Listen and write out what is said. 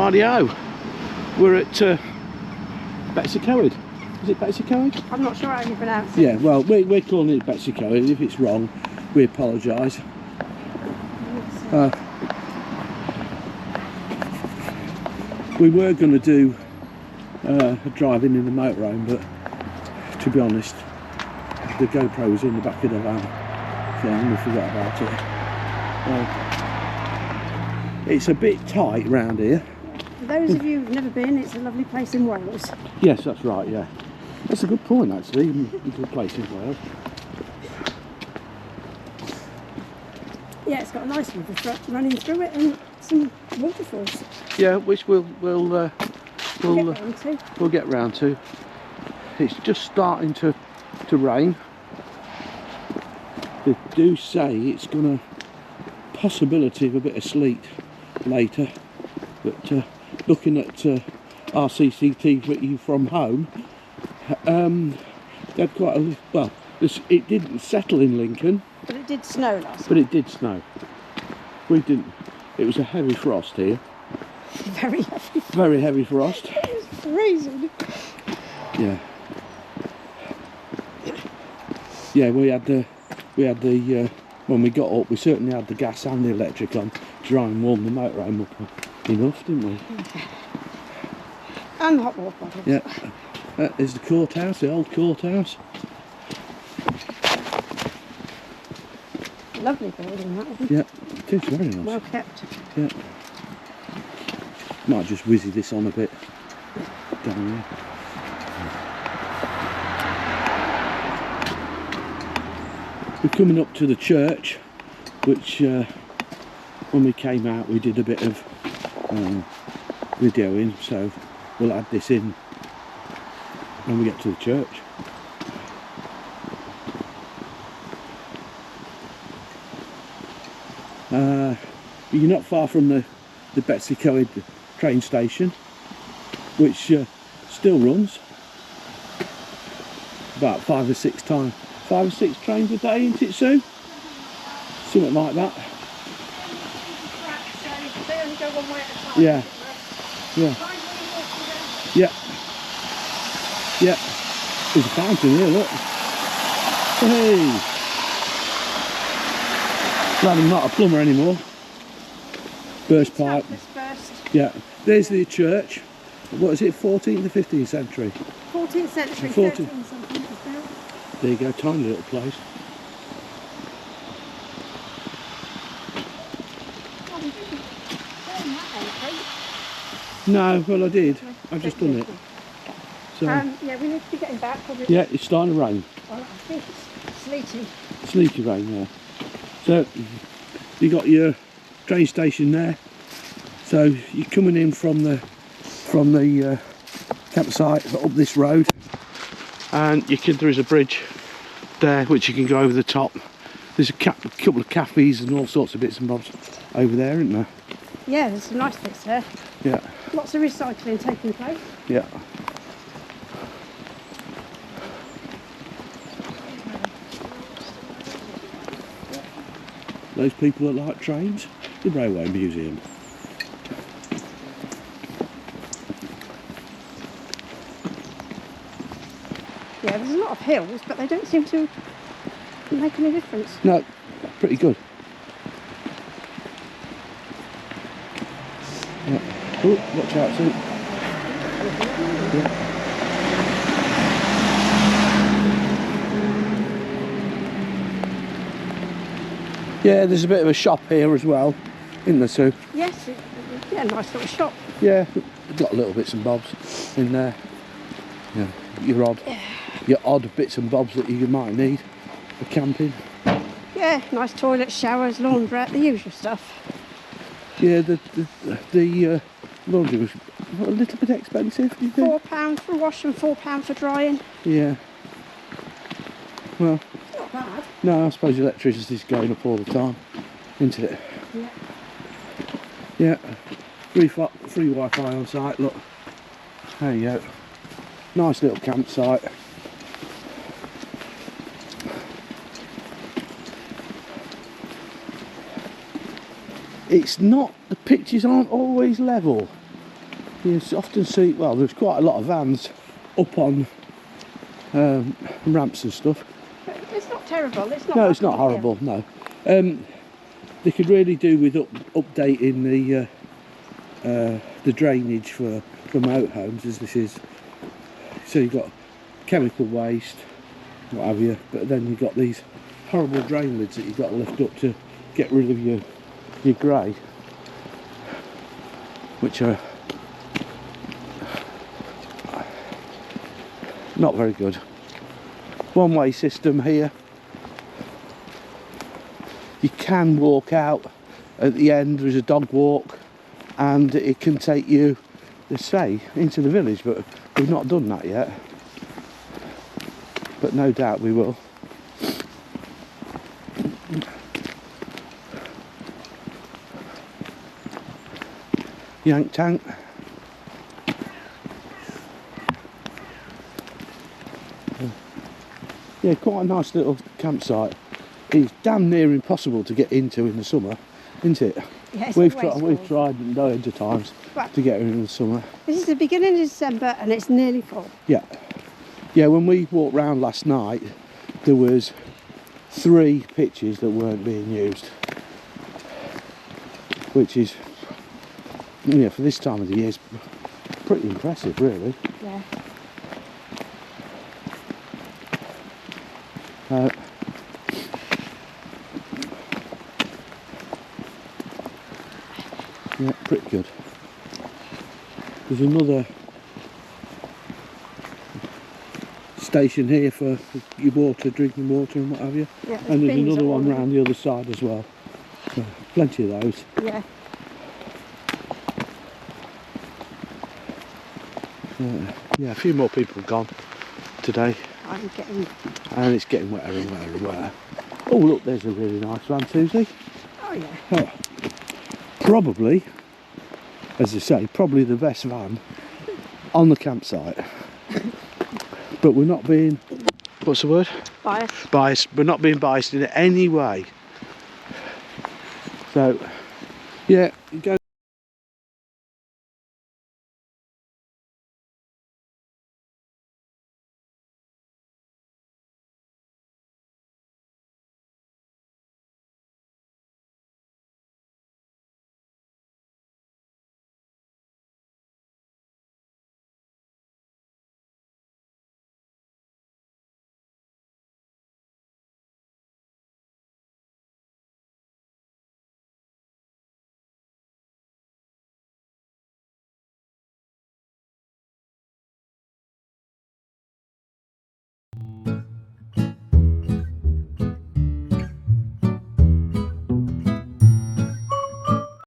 Rightio, we're at Betws-y-coed. Is it Betws-y-coed? I'm not sure how you pronounce it. Yeah, well, we're calling it Betws-y-coed. If it's wrong, we apologise. We were going to do a driving in the motorhome, but to be honest, the GoPro was in the back of the van, so we forgot about it. It's a bit tight round here. For those of you who've never been, it's a lovely place in Wales. Yes, that's right, yeah. That's a good point, actually. A good place in Wales. Yeah, it's got a nice river running through it and some waterfalls. Yeah, which we'll get round to. It's just starting to rain. They do say it's gonna possibility of a bit of sleet later, but looking at our CCTV from home, they had quite a well. It didn't settle in Lincoln, but it did snow last night. But it did snow. We didn't. It was a heavy frost here. Very heavy. Very heavy frost. It was freezing. Yeah. Yeah, we had the when we got up, we certainly had the gas and the electric on to try and warm the motorhome up enough, didn't we? And the hot water bottles. Yeah. That is the courthouse, the old courthouse. Lovely building, that one. Yeah, it is very nice. Well kept. Yeah. Might just whizzy this on a bit down here. We're coming up to the church, which when we came out we did a bit of videoing, so we'll add this in when we get to the church. You're not far from the Betws-y-coed train station, which still runs about 5 or 6 trains a day, isn't it, Sue? Something like that. Yeah. Yeah. Yeah. Yeah. There's a fountain here, look. Hey! Glad I'm not a plumber anymore. Burst pipe. Yeah. There's the church. What is it, 14th or 15th century? 14th century, 13th something. There you go, tiny little place. No, well I did. I've just done it. So, yeah, we need to be getting back. Yeah, it's starting to rain. Well, I think it's sleety. Sleety rain, yeah. So, you got your train station there. So you're coming in from the campsite up this road, and there is a bridge there which you can go over the top. There's a couple of cafes and all sorts of bits and bobs over there, isn't there? Yeah, there's some nice bits there. Yeah. Lots of recycling taking place. Yeah. Those people that like trains, the Railway Museum. Yeah, there's a lot of hills, but they don't seem to make any difference. No, pretty good. Yeah. Oh, watch out, Sue. Yeah. Yeah, there's a bit of a shop here as well, isn't there, Sue? Yes, yeah, nice little shop. Yeah, got little bits and bobs in there. Yeah, your odd bits and bobs that you might need for camping. Yeah, nice toilets, showers, laundrette, the usual stuff. Yeah, the laundry was a little bit expensive, do you think? £4 for a wash and £4 for drying. Yeah. Well, it's not bad. No, I suppose electricity's going up all the time, isn't it? Yeah. Yeah. Free Wi-Fi on site, look. There you go. Nice little campsite. It's not, the pitches aren't always level. you often see, well, there's quite a lot of vans up on ramps and stuff. But it's not terrible. It's not. No, it's not horrible. No, they could really do with updating the drainage for motorhomes, as this is. So you've got chemical waste, what have you, but then you've got these horrible drain lids that you've got to lift up to get rid of your grey, which are not very good. One-way system here. You can walk out at the end. There's a dog walk, and it can take you, let's say, into the village, but we've not done that yet. But no doubt we will. Yank tank. Yeah, quite a nice little campsite. It's damn near impossible to get into in the summer, isn't it? Yeah, We've tried loads of times to get in the summer. This is the beginning of December and it's nearly full. Yeah. Yeah, when we walked round last night, there was 3 pitches that weren't being used. Which is, yeah, for this time of the year, is pretty impressive, really. Yeah. Yeah, pretty good. There's another station here for your water, drinking water and what have you. Yeah, And there's another one round the other side as well. So, plenty of those. Yeah. Yeah, a few more people have gone today. I'm getting... And it's getting wetter and wetter and wetter. Oh look, there's a really nice van, Susie. Oh yeah. Oh. Probably, as I say, probably the best van on the campsite. But we're not being, what's the word? Biased. Biased. We're not being biased in any way. So, yeah, go